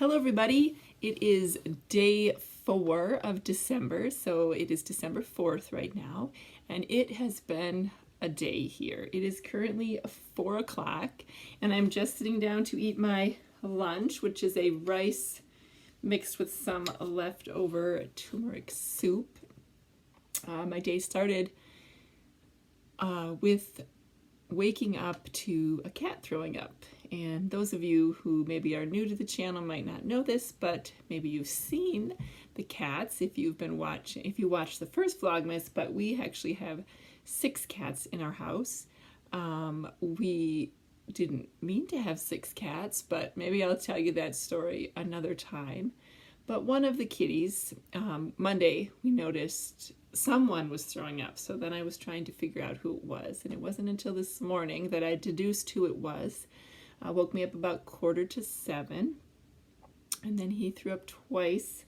Hello everybody, it is day 4 of December, so it is December 4th right now, and it has been a day here. It is currently 4 o'clock, and I'm just sitting down to eat my lunch, which is a rice mixed with some leftover turmeric soup. My day started with waking up to a cat throwing up. And those of you who maybe are new to the channel might not know this, but maybe you've seen the cats if you watched the first Vlogmas, but we actually have 6 cats in our house. We didn't mean to have 6 cats, but maybe I'll tell you that story another time. But one of the kitties, Monday, we noticed someone was throwing up. So then I was trying to figure out who it was. And it wasn't until this morning that I deduced who it was. Woke me up about 6:45. And then he threw up twice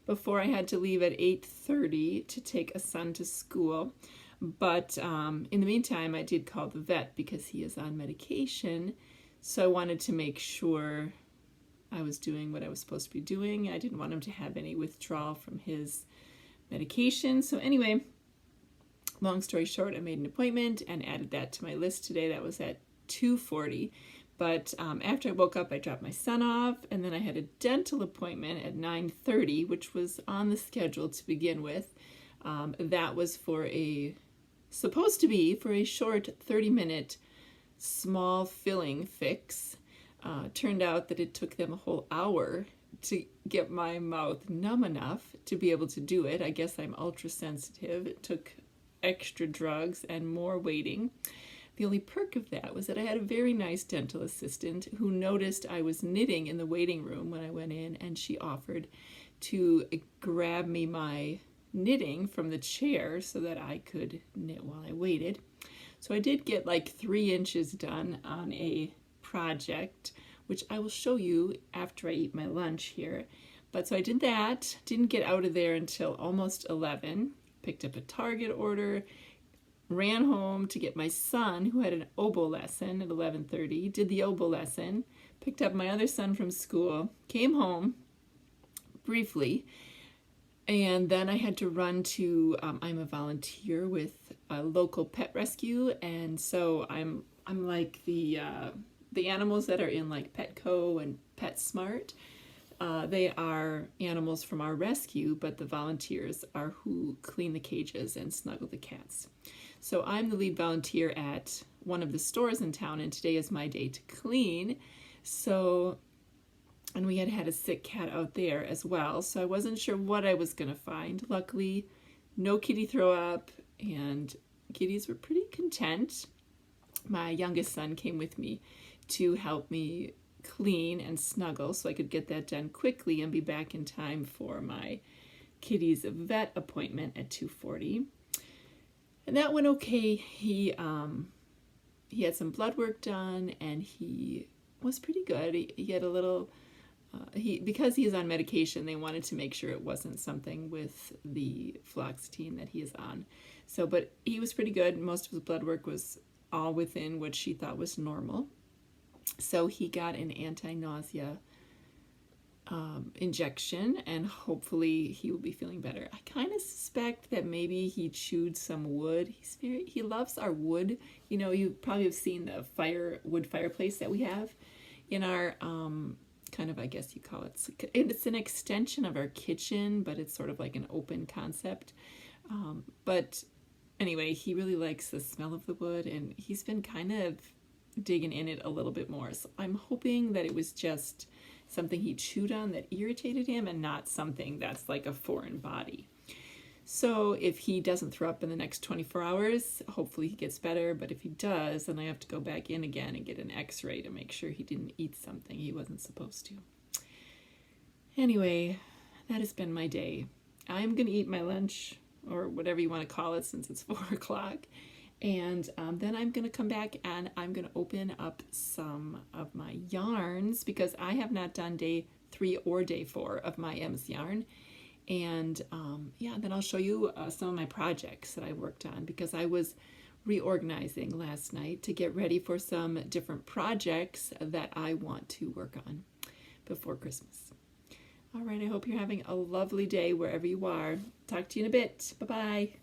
before I had to leave at 8:30 to take a son to school. But in the meantime, I did call the vet because he is on medication. So I wanted to make sure I was doing what I was supposed to be doing. I didn't want him to have any withdrawal from his medication. So anyway, long story short, I made an appointment and added that to my list today. That was at 2:40. But after I woke up, I dropped my son off, and then I had a dental appointment at 9:30, which was on the schedule to begin with. That was supposed to be for a short 30-minute small filling fix. Turned out that it took them a whole hour to get my mouth numb enough to be able to do it. I guess I'm ultra sensitive. It took extra drugs and more waiting. The only perk of that was that I had a very nice dental assistant who noticed I was knitting in the waiting room when I went in, and she offered to grab me my knitting from the chair so that I could knit while I waited. So I did get like 3 inches done on a project, which I will show you after I eat my lunch here. But so I did that, didn't get out of there until almost 11, picked up a Target order, ran home to get my son, who had an oboe lesson at 11:30, did the oboe lesson, picked up my other son from school, came home briefly, and then I had to run to, I'm a volunteer with a local pet rescue, and so I'm like the animals that are in like Petco and PetSmart. They are animals from our rescue, but the volunteers are who clean the cages and snuggle the cats. So I'm the lead volunteer at one of the stores in town, and today is my day to clean. And we had a sick cat out there as well, so I wasn't sure what I was going to find. Luckily, no kitty throw up, and kitties were pretty content. My youngest son came with me to help me clean and snuggle so I could get that done quickly and be back in time for my kitty's vet appointment at 2:40. And that went okay. He had some blood work done, and he was pretty good. He had a little, because he is on medication, they wanted to make sure it wasn't something with the fluoxetine that he is on. So, but he was pretty good. Most of his blood work was all within what she thought was normal. So he got an anti-nausea injection, and hopefully he will be feeling better. I kind of suspect that maybe he chewed some wood. He loves our wood. You know, you probably have seen the wood fireplace that we have in our kind of, I guess you call it, it's an extension of our kitchen, but it's sort of like an open concept. But anyway, he really likes the smell of the wood, and he's been kind of digging in it a little bit more. So I'm hoping that it was just something he chewed on that irritated him and not something that's like a foreign body. So if he doesn't throw up in the next 24 hours, hopefully he gets better. But if he does, then I have to go back in again and get an x-ray to make sure he didn't eat something he wasn't supposed to. Anyway, that has been my day. I'm going to eat my lunch, or whatever you want to call it, since it's 4 o'clock. And then I'm going to come back and I'm going to open up some of my yarns, because I have not done day 3 or day 4 of my M's yarn. And yeah, then I'll show you some of my projects that I worked on, because I was reorganizing last night to get ready for some different projects that I want to work on before Christmas. All right, I hope you're having a lovely day wherever you are. Talk to you in a bit. Bye-bye.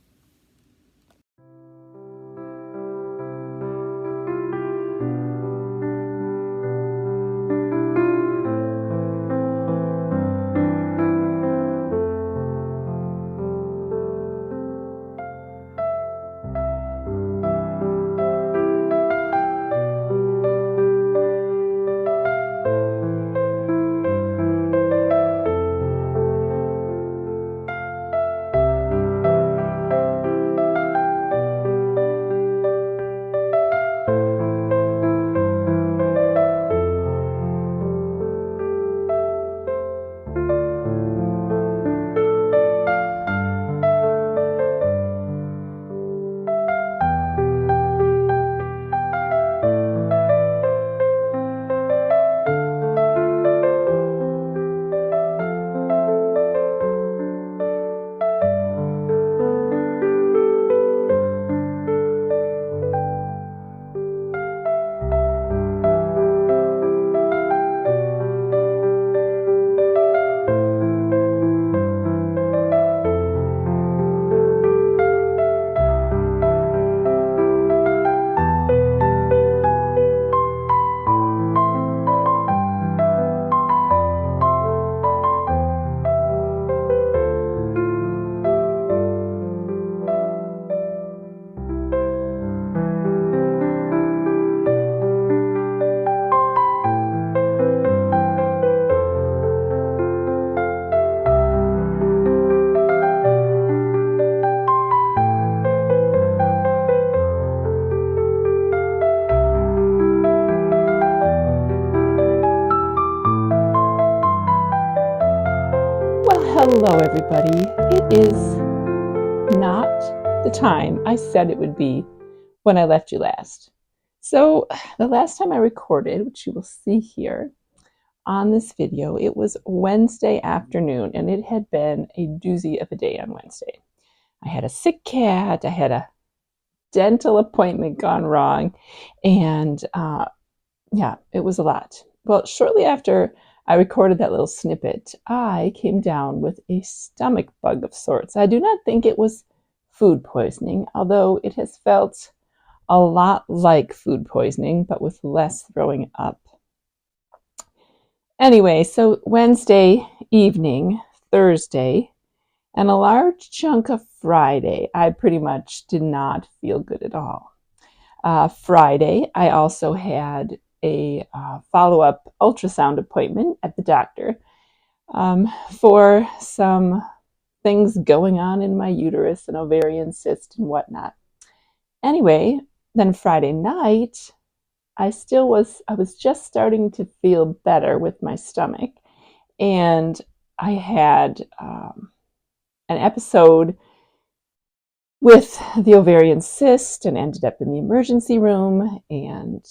Well, hello everybody. It is not the time I said it would be when I left you last. So the last time I recorded, which you will see here on this video, it was Wednesday afternoon, and it had been a doozy of a day on Wednesday. I had a sick cat, I had a dental appointment gone wrong, and yeah, it was a lot. Well, shortly after I recorded that little snippet, I came down with a stomach bug of sorts. I do not think it was food poisoning, although it has felt a lot like food poisoning, but with less throwing up. Anyway, so Wednesday evening, Thursday, and a large chunk of Friday, I pretty much did not feel good at all. Friday, I also had a follow-up ultrasound appointment at the doctor for some things going on in my uterus, an ovarian cyst and whatnot. Anyway, then Friday night, I was just starting to feel better with my stomach, and I had an episode with the ovarian cyst and ended up in the emergency room, and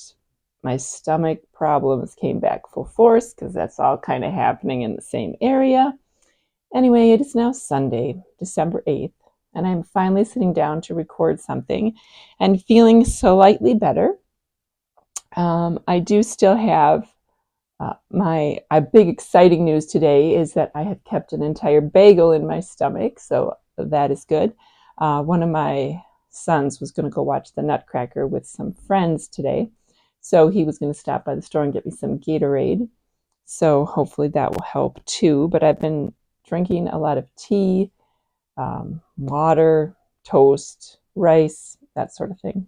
my stomach problems came back full force because that's all kind of happening in the same area. Anyway, it is now Sunday, December 8th, and I'm finally sitting down to record something and feeling slightly better. I do still have my big exciting news today is that I have kept an entire bagel in my stomach, so that is good. One of my sons was going to go watch the Nutcracker with some friends today, so he was going to stop by the store and get me some Gatorade. So hopefully that will help too. But I've been drinking a lot of tea, water, toast, rice, that sort of thing.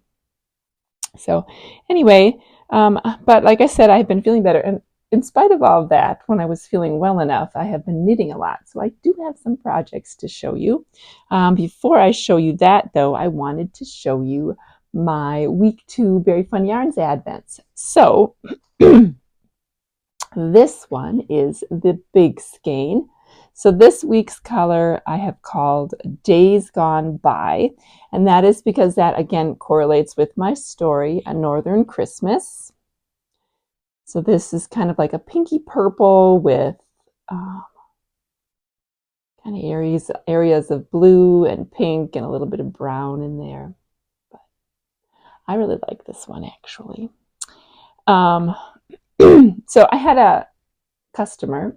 So anyway, but like I said, I've been feeling better. And in spite of all of that, when I was feeling well enough, I have been knitting a lot. So I do have some projects to show you. Before I show you that, though, I wanted to show you my week 2 Very Fun Yarns advents. So this one is the big skein. So this week's color I have called Days Gone By, and that is because that again correlates with my story, A Northern Christmas. So this is kind of like a pinky purple with kind of areas of blue and pink and a little bit of brown in there. But I really like this one actually. So I had a customer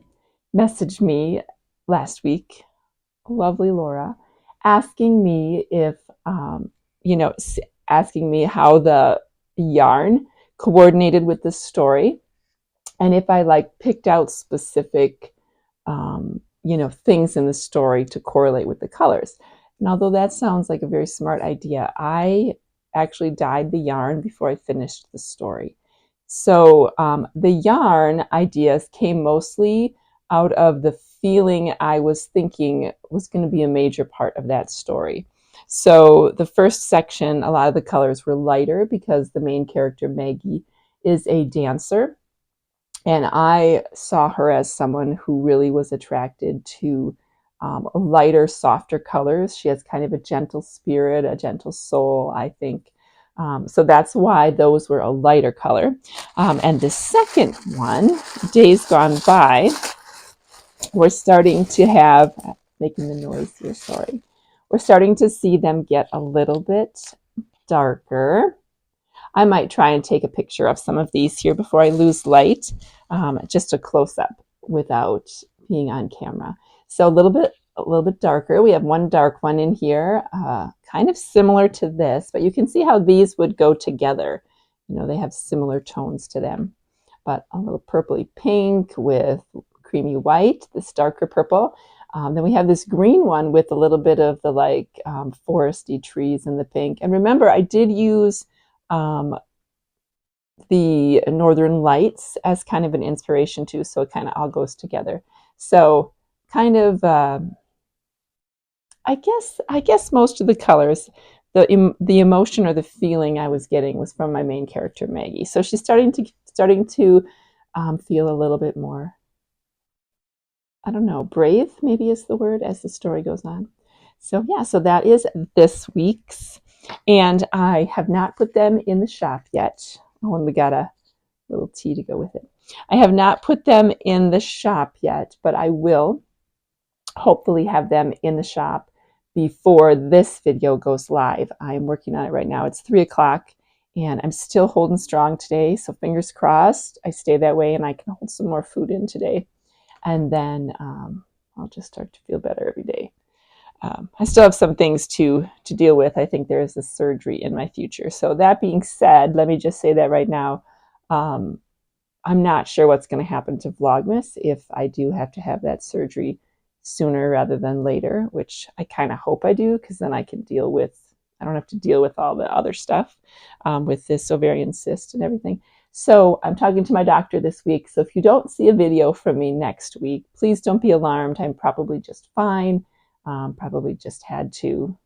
messaged me last week, lovely Laura, asking me if, you know, asking me how the yarn coordinated with the story, and if I like picked out specific, you know, things in the story to correlate with the colors. And although that sounds like a very smart idea, I actually dyed the yarn before I finished the story. So the yarn ideas came mostly out of the feeling I was thinking was going to be a major part of that story. So the first section, a lot of the colors were lighter because the main character, Maggie, is a dancer. And I saw her as someone who really was attracted to lighter, softer colors. She has kind of a gentle spirit, a gentle soul, I think. So that's why those were a lighter color. And the second one, Days Gone By, we're starting to have, making the noise here, sorry. We're starting to see them get a little bit darker. I might try and take a picture of some of these here before I lose light, just a close-up without being on camera. So a little bit darker. We have one dark one in here, kind of similar to this, but you can see how these would go together. You know, they have similar tones to them, but a little purpley pink with creamy white, this darker purple. Then we have this green one with a little bit of the like foresty trees in the pink. And remember, I did use the Northern Lights as kind of an inspiration too, so it kind of all goes together. So kind of, I guess most of the colors, the emotion or the feeling I was getting was from my main character, Maggie. So she's starting to feel a little bit more, I don't know, brave maybe is the word as the story goes on. So yeah, so that is this week's. And I have not put them in the shop yet. Oh, and we got a little tea to go with it. I have not put them in the shop yet, but I will hopefully have them in the shop before this video goes live. I'm working on it right now. It's 3 o'clock and I'm still holding strong today. So fingers crossed I stay that way and I can hold some more food in today. And then I'll just start to feel better every day. I still have some things to deal with. I think there is a surgery in my future. So that being said, let me just say that right now, I'm not sure what's going to happen to Vlogmas if I do have to have that surgery sooner rather than later, which I kind of hope I do, because then I can I don't have to deal with all the other stuff with this ovarian cyst and everything. So I'm talking to my doctor this week. So if you don't see a video from me next week, please don't be alarmed. I'm probably just fine. Probably just had to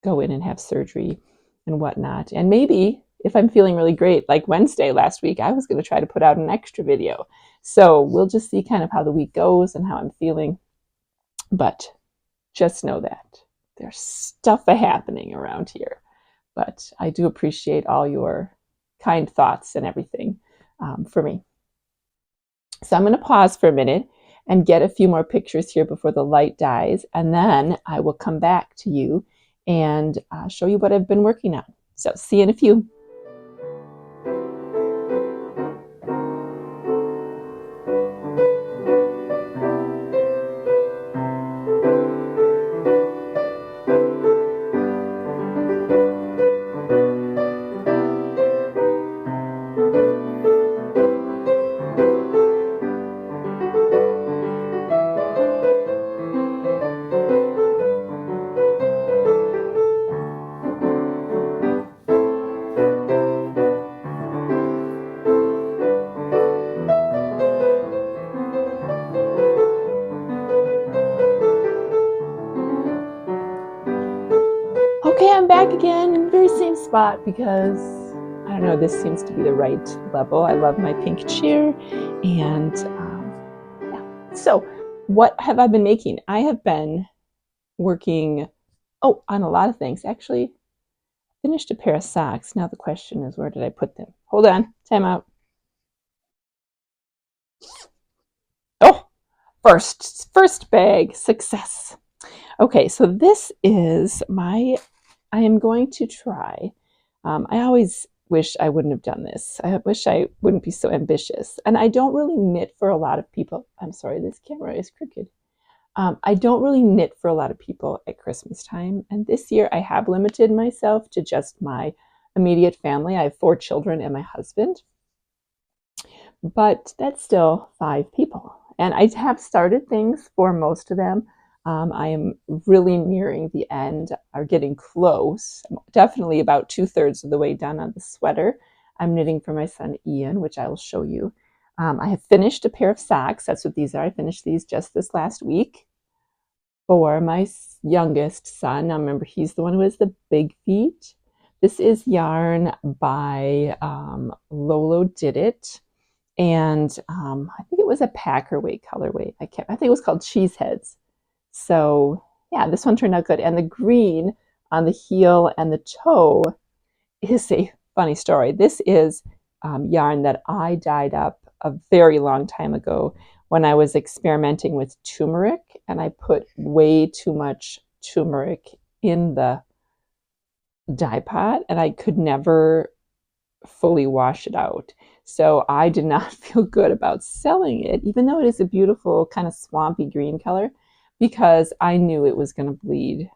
go in and have surgery and whatnot. And maybe if I'm feeling really great, like Wednesday last week, I was going to try to put out an extra video. So we'll just see kind of how the week goes and how I'm feeling. But just know that there's stuff happening around here. But I do appreciate all your kind thoughts and everything for me. So I'm going to pause for a minute and get a few more pictures here before the light dies. And then I will come back to you and show you what I've been working on. So see you in a few. Okay, I'm back again in the very same spot because, I don't know, this seems to be the right level. I love my pink chair. And yeah. So what have I been making? I have been working, on a lot of things. Actually, finished a pair of socks. Now the question is, where did I put them? Hold on, time out. Oh, first bag, success. Okay, so this is I am going to try. I always wish I wouldn't have done this. I wish I wouldn't be so ambitious. And I don't really knit for a lot of people. I'm sorry, this camera is crooked. I don't really knit for a lot of people at Christmas time. And this year I have limited myself to just my immediate family. I have 4 children and my husband. But that's still 5 people. And I have started things for most of them. I am really nearing the end, or getting close. I'm definitely about 2/3 of the way done on the sweater. I'm knitting for my son Ian, which I will show you. I have finished a pair of socks. That's what these are. I finished these just this last week for my youngest son. Now remember, he's the one who has the big feet. This is yarn by Lolo Did It. And I think it was a Packerway colorway. I think it was called Cheeseheads. So yeah, this one turned out good. And the green on the heel and the toe is a funny story. This is yarn that I dyed up a very long time ago when I was experimenting with turmeric, and I put way too much turmeric in the dye pot, and I could never fully wash it out. So I did not feel good about selling it, even though it is a beautiful kind of swampy green color, because I knew it was going to bleed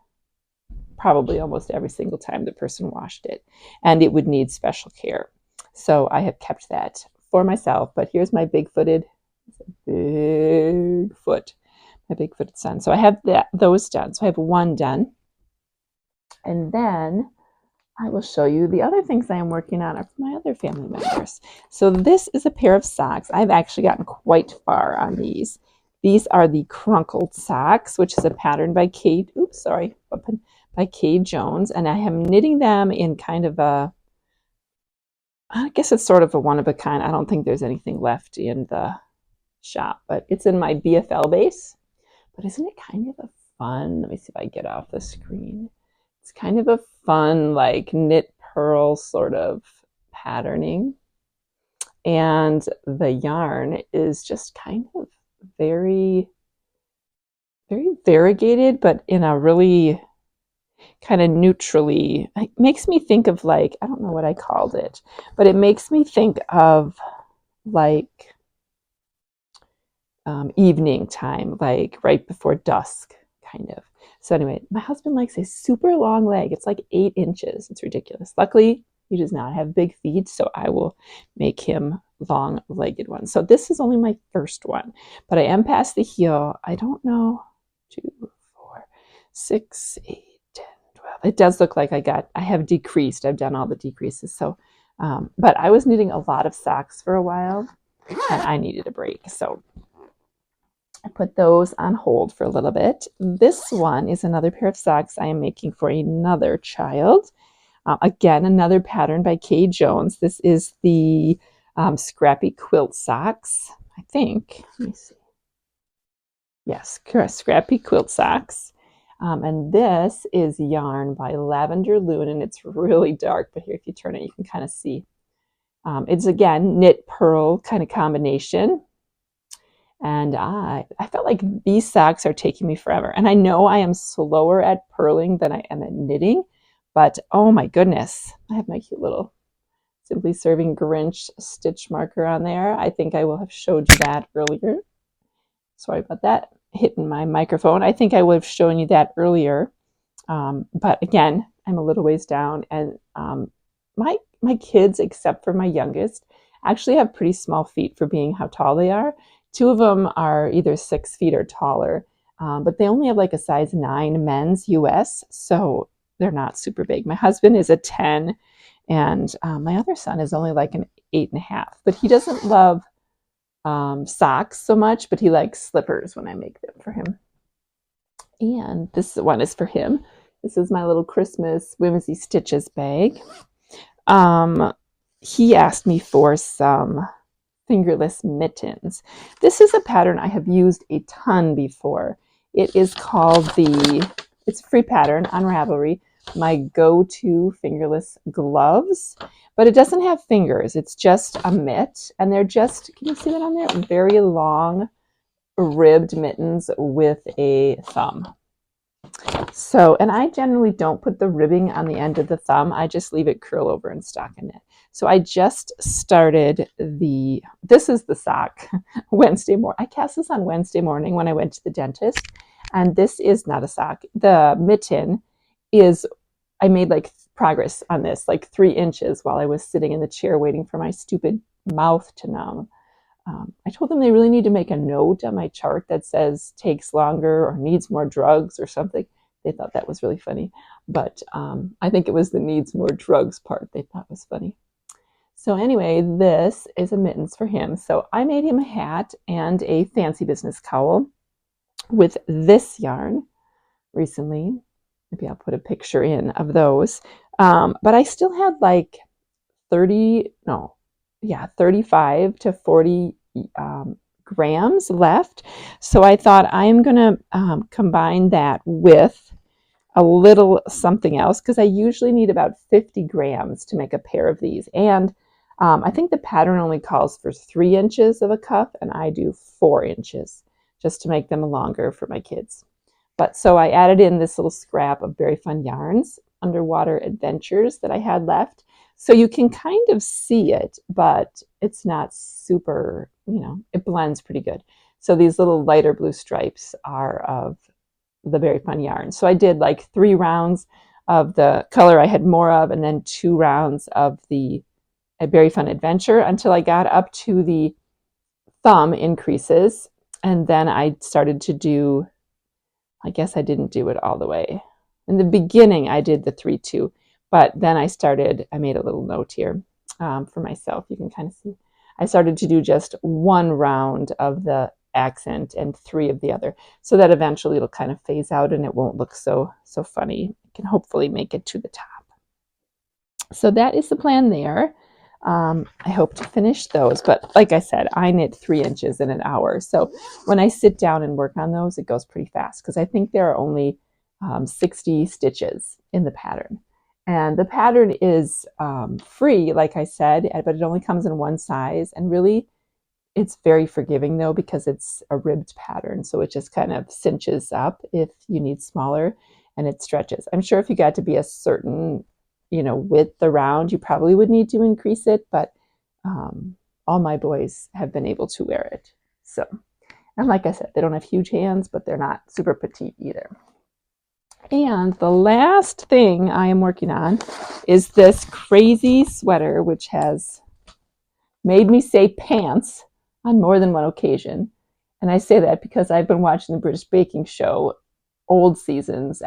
probably almost every single time the person washed it, and it would need special care. So I have kept that for myself. But here's my big-footed son. So I have those done. So I have one done. And then I will show you the other things I am working on are for my other family members. So this is a pair of socks. I've actually gotten quite far on these. These are the crunkled socks, which is a pattern by Kate. By Kay Jones, and I am knitting them in kind of a, I guess it's sort of a one of a kind. I don't think there's anything left in the shop, but it's in my BFL base. But isn't it kind of a fun, let me see if I get off the screen. It's kind of a fun, like knit purl sort of patterning. And the yarn is just kind of very, very variegated, but in a really kind of neutrally, it makes me think of, like, I don't know what I called it, but it makes me think of like evening time, like right before dusk, kind of. So anyway, my husband likes a super long leg. It's like 8 inches. It's ridiculous. Luckily, he does not have big feet, so I will make him long-legged ones. So this is only my first one, but I am past the heel. I don't know, 2, 4, 6, 8, 10, 12. It does look like I have decreased. I've done all the decreases. So, but I was knitting a lot of socks for a while, and I needed a break. So I put those on hold for a little bit. This one is another pair of socks I am making for another child. Again, another pattern by Kay Jones. This is the Scrappy Quilt Socks, I think. Let me see. Yes, Scrappy Quilt Socks. And this is yarn by Lavender Loon, and it's really dark, but here, if you turn it, you can kind of see. It's, again, knit purl kind of combination. And I felt like these socks are taking me forever. And I know I am slower at purling than I am at knitting, but oh my goodness, I have my cute little Simply Serving Grinch stitch marker on there. I think I will have showed you that earlier. Sorry about that, hitting my microphone. I think I would have shown you that earlier. But again, I'm a little ways down, and my kids, except for my youngest, actually have pretty small feet for being how tall they are. 2 of them are either 6 feet or taller, but they only have like a size 9 men's US, so they're not super big. My husband is a 10, and my other son is only like an 8.5, but he doesn't love socks so much, but he likes slippers when I make them for him. And this one is for him. This is my little Christmas Whimsy Stitches bag. He asked me for some fingerless mittens. This is a pattern I have used a ton before. It is called it's a free pattern on Ravelry, my go-to fingerless gloves, but it doesn't have fingers. It's just a mitt, and they're just, can you see that on there? Very long ribbed mittens with a thumb. So, and I generally don't put the ribbing on the end of the thumb. I just leave it curl over and stockinette. So I just started this is the sock, Wednesday morning. I cast this on Wednesday morning when I went to the dentist. And this is not a sock. The mitten is, I made like progress on this, like 3 inches while I was sitting in the chair waiting for my stupid mouth to numb. I told them they really need to make a note on my chart that says takes longer or needs more drugs or something. They thought that was really funny. But I think it was the needs more drugs part they thought was funny. So anyway, this is a mittens for him. So I made him a hat and a fancy business cowl with this yarn recently. Maybe I'll put a picture in of those. But I still had like 35 to 40 grams left. So I thought I'm going to combine that with a little something else, because I usually need about 50 grams to make a pair of these. And I think the pattern only calls for 3 inches of a cuff, and I do 4 inches just to make them longer for my kids. But so I added in this little scrap of Very Fun Yarns Underwater Adventures that I had left. So you can kind of see it, but it's not super, it blends pretty good. So these little lighter blue stripes are of the Very Fun Yarn. So I did like 3 rounds of the color I had more of, and then 2 rounds of the Very Fun Adventure until I got up to the thumb increases. And then I started to do, I guess I didn't do it all the way. In the beginning, I did the 3-2, but then I made a little note here for myself. You can kind of see. I started to do just 1 round of the accent and 3 of the other, so that eventually it'll kind of phase out and it won't look so funny. I can hopefully make it to the top. So that is the plan there. I hope to finish those, but like I said, I knit 3 inches in an hour. So when I sit down and work on those, it goes pretty fast, because I think there are only 60 stitches in the pattern. And the pattern is free, like I said, but it only comes in 1 size. And really, it's very forgiving though, because it's a ribbed pattern. So it just kind of cinches up if you need smaller, and it stretches. I'm sure if you got to be a certain width around, you probably would need to increase it, but all my boys have been able to wear it. So, and like I said, they don't have huge hands, but they're not super petite either. And the last thing I am working on is this crazy sweater, which has made me say pants on more than one occasion. And I say that because I've been watching the British Baking Show old seasons,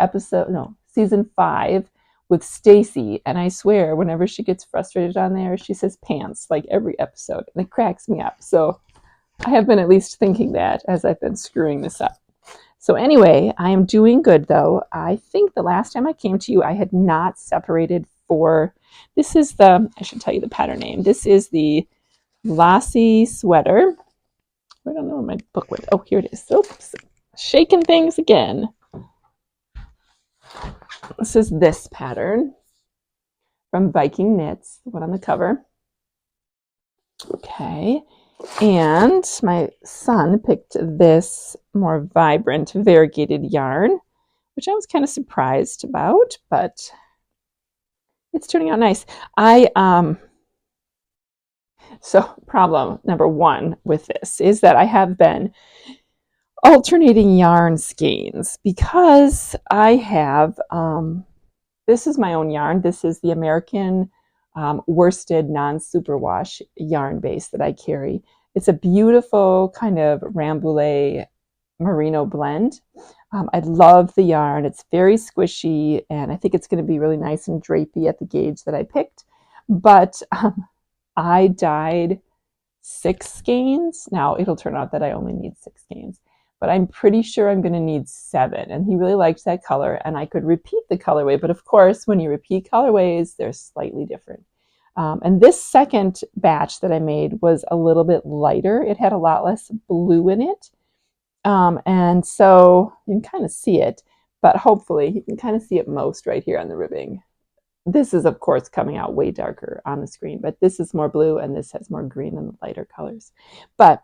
season 5, with Stacy, and I swear whenever she gets frustrated on there, she says pants like every episode, and it cracks me up. So I have been at least thinking that as I've been screwing this up. So anyway, I am doing good though. I think the last time I came to you, I had not separated for, I should tell you the pattern name. This is the Lassie sweater. I don't know where my book went. Oh, here it is. Oops, shaking things again. This is this pattern from Viking Knits, the one on the cover. Okay, and my son picked this more vibrant variegated yarn, which I was kind of surprised about, but it's turning out nice. So problem number 1 with this is that I have been alternating yarn skeins, because I have, this is my own yarn. This is the American worsted non-superwash yarn base that I carry. It's a beautiful kind of Rambouillet merino blend. I love the yarn. It's very squishy, and I think it's going to be really nice and drapey at the gauge that I picked. But I dyed 6 skeins. Now it'll turn out that I only need 6 skeins, but I'm pretty sure I'm going to need 7. And he really liked that color, and I could repeat the colorway. But of course, when you repeat colorways, they're slightly different. And this second batch that I made was a little bit lighter. It had a lot less blue in it. And so you can kind of see it, but hopefully you can kind of see it most right here on the ribbing. This is, of course, coming out way darker on the screen, but this is more blue and this has more green and the lighter colors. But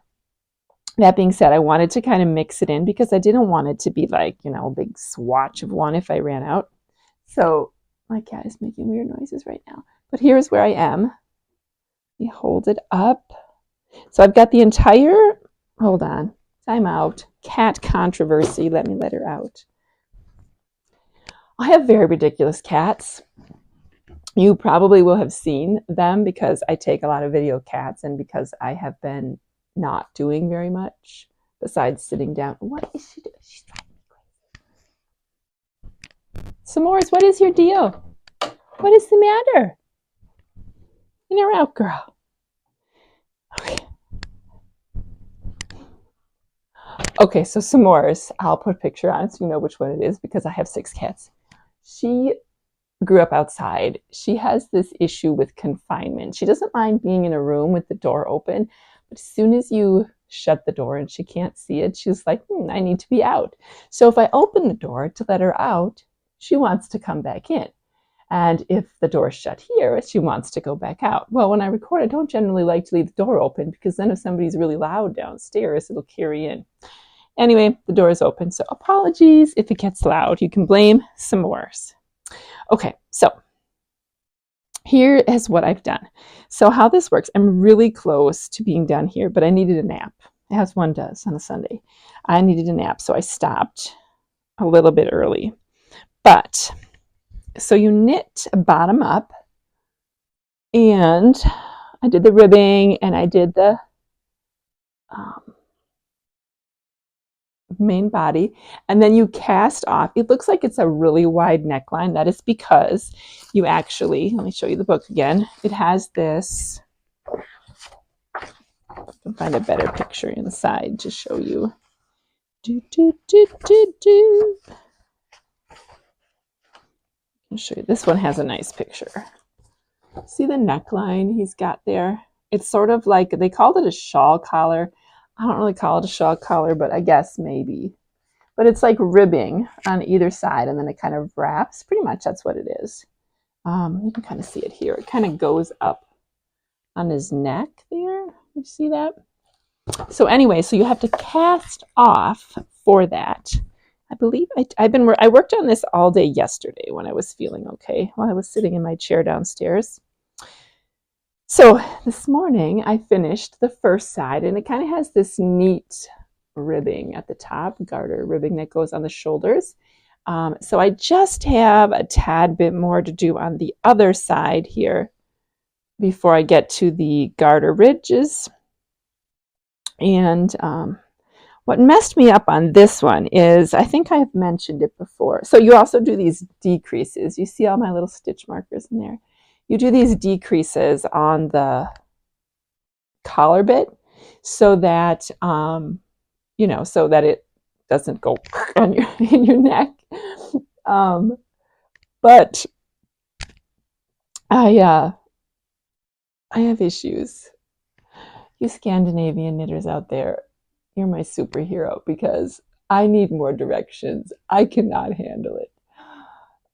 that being said, I wanted to kind of mix it in because I didn't want it to be like, a big swatch of one if I ran out. So my cat is making weird noises right now. But here's where I am. You hold it up. So I've got the entire, hold on, time out, cat controversy. Let me let her out. I have very ridiculous cats. You probably will have seen them because I take a lot of video of cats and because I have been not doing very much besides sitting down. What is she doing? She's driving me crazy. S'mores, what is your deal? What is the matter? In or out, girl? Okay. Okay, so S'mores, I'll put a picture on it so you know which one it is because I have 6 cats. She grew up outside. She has this issue with confinement. She doesn't mind being in a room with the door open, but as soon as you shut the door and she can't see it, she's like, I need to be out. So if I open the door to let her out, she wants to come back in. And if the door is shut here, she wants to go back out. Well, when I record, I don't generally like to leave the door open because then if somebody's really loud downstairs, it'll carry in. Anyway, the door is open, so apologies if it gets loud. You can blame S'mores. Okay, so here is what I've done. So how this works, I'm really close to being done here, but I needed a nap, as one does on a Sunday. I needed a nap, so I stopped a little bit early. But, so you knit bottom up, and I did the ribbing, and I did the main body, and then you cast off. It looks like it's a really wide neckline. That is because you actually, let me show you the book again. It has this, I can find a better picture inside to show you. I'll show you. This one has a nice picture. See the neckline he's got there? It's sort of like, they called it a shawl collar. I don't really call it a shawl collar, but I guess maybe. But it's like ribbing on either side, and then it kind of wraps. Pretty much that's what it is. You can kind of see it here. It kind of goes up on his neck there. You see that? So anyway, so you have to cast off for that. I believe I worked on this all day yesterday when I was feeling okay, while I was sitting in my chair downstairs. So this morning I finished the first side, and it kind of has this neat ribbing at the top, garter ribbing that goes on the shoulders. So I just have a tad bit more to do on the other side here before I get to the garter ridges. And what messed me up on this one is, I think I have mentioned it before. So you also do these decreases. You see all my little stitch markers in there. You do these decreases on the collar bit so that, so that it doesn't go on in your neck. But I have issues. You Scandinavian knitters out there, you're my superhero because I need more directions. I cannot handle it.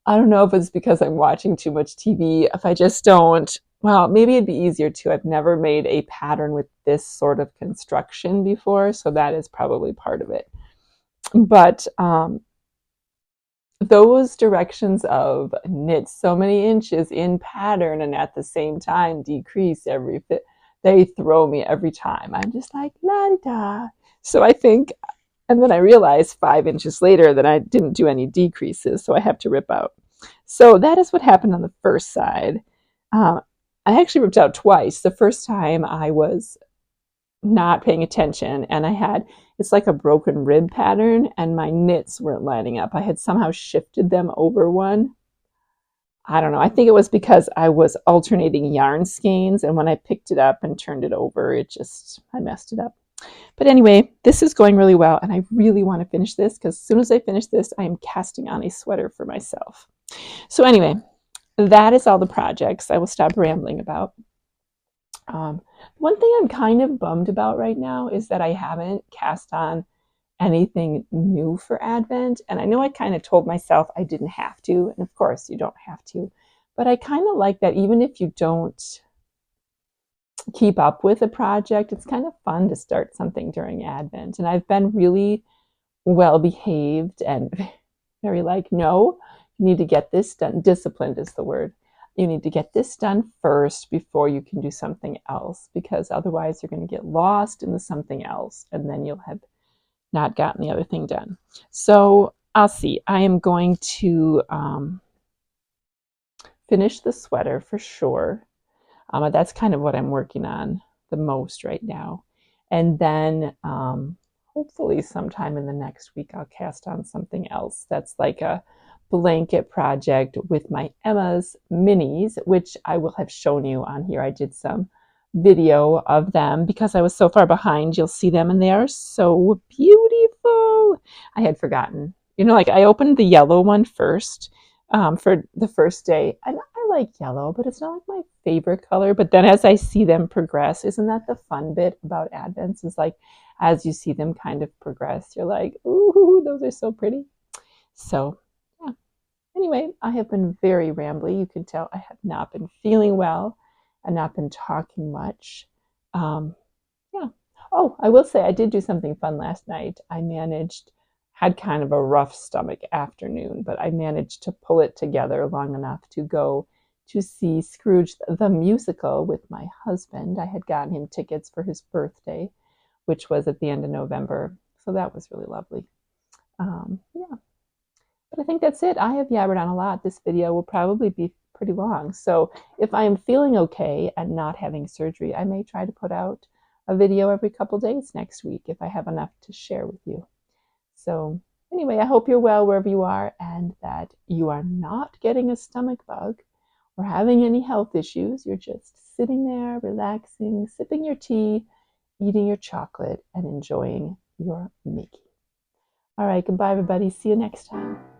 I don't know if it's because I'm watching too much TV. If I just don't, well, maybe it'd be easier too. I've never made a pattern with this sort of construction before, so that is probably part of it. But those directions of knit so many inches in pattern and at the same time decrease every fit, they throw me every time. I'm just like, la-di-da. So I think, and then I realized 5 inches later that I didn't do any decreases, so I have to rip out. So that is what happened on the first side. I actually ripped out twice. The first time I was not paying attention, and I had, it's like a broken rib pattern, and my knits weren't lining up. I had somehow shifted them over one. I don't know. I think it was because I was alternating yarn skeins, and when I picked it up and turned it over, I messed it up. But anyway, this is going really well, and I really want to finish this because as soon as I finish this, I am casting on a sweater for myself. So anyway, that is all the projects I will stop rambling about. One thing I'm kind of bummed about right now is that I haven't cast on anything new for Advent. And I know I kind of told myself I didn't have to. And of course, you don't have to. But I kind of like that even if you don't keep up with a project, it's kind of fun to start something during Advent. And I've been really well behaved and very like, no, you need to get this done. Disciplined is the word. You need to get this done first before you can do something else, because otherwise you're going to get lost in the something else and then you'll have not gotten the other thing done. So I'll see. I am going to finish the sweater for sure. That's kind of what I'm working on the most right now. And then hopefully sometime in the next week, I'll cast on something else that's like a blanket project with my Emma's minis, which I will have shown you on here. I did some video of them because I was so far behind. You'll see them and they are so beautiful. I had forgotten. You know, like I opened the yellow one first for the first day. And I like yellow, but it's not like my favorite color. But then as I see them progress, isn't that the fun bit about Advents? Is like as you see them kind of progress, you're like, ooh, those are so pretty. So yeah. Anyway, I have been very rambly. You can tell I have not been feeling well and not been talking much. Yeah. Oh, I will say I did do something fun last night. Had kind of a rough stomach afternoon, but I managed to pull it together long enough to go to see Scrooge the musical with my husband. I had gotten him tickets for his birthday, which was at the end of November. So that was really lovely. Yeah. But I think that's it. I have yabbered on a lot. This video will probably be pretty long. So if I am feeling okay and not having surgery, I may try to put out a video every couple days next week if I have enough to share with you. So anyway, I hope you're well wherever you are and that you are not getting a stomach bug or having any health issues. You're just sitting there, relaxing, sipping your tea, eating your chocolate, and enjoying your Mickey. All right, goodbye, everybody. See you next time.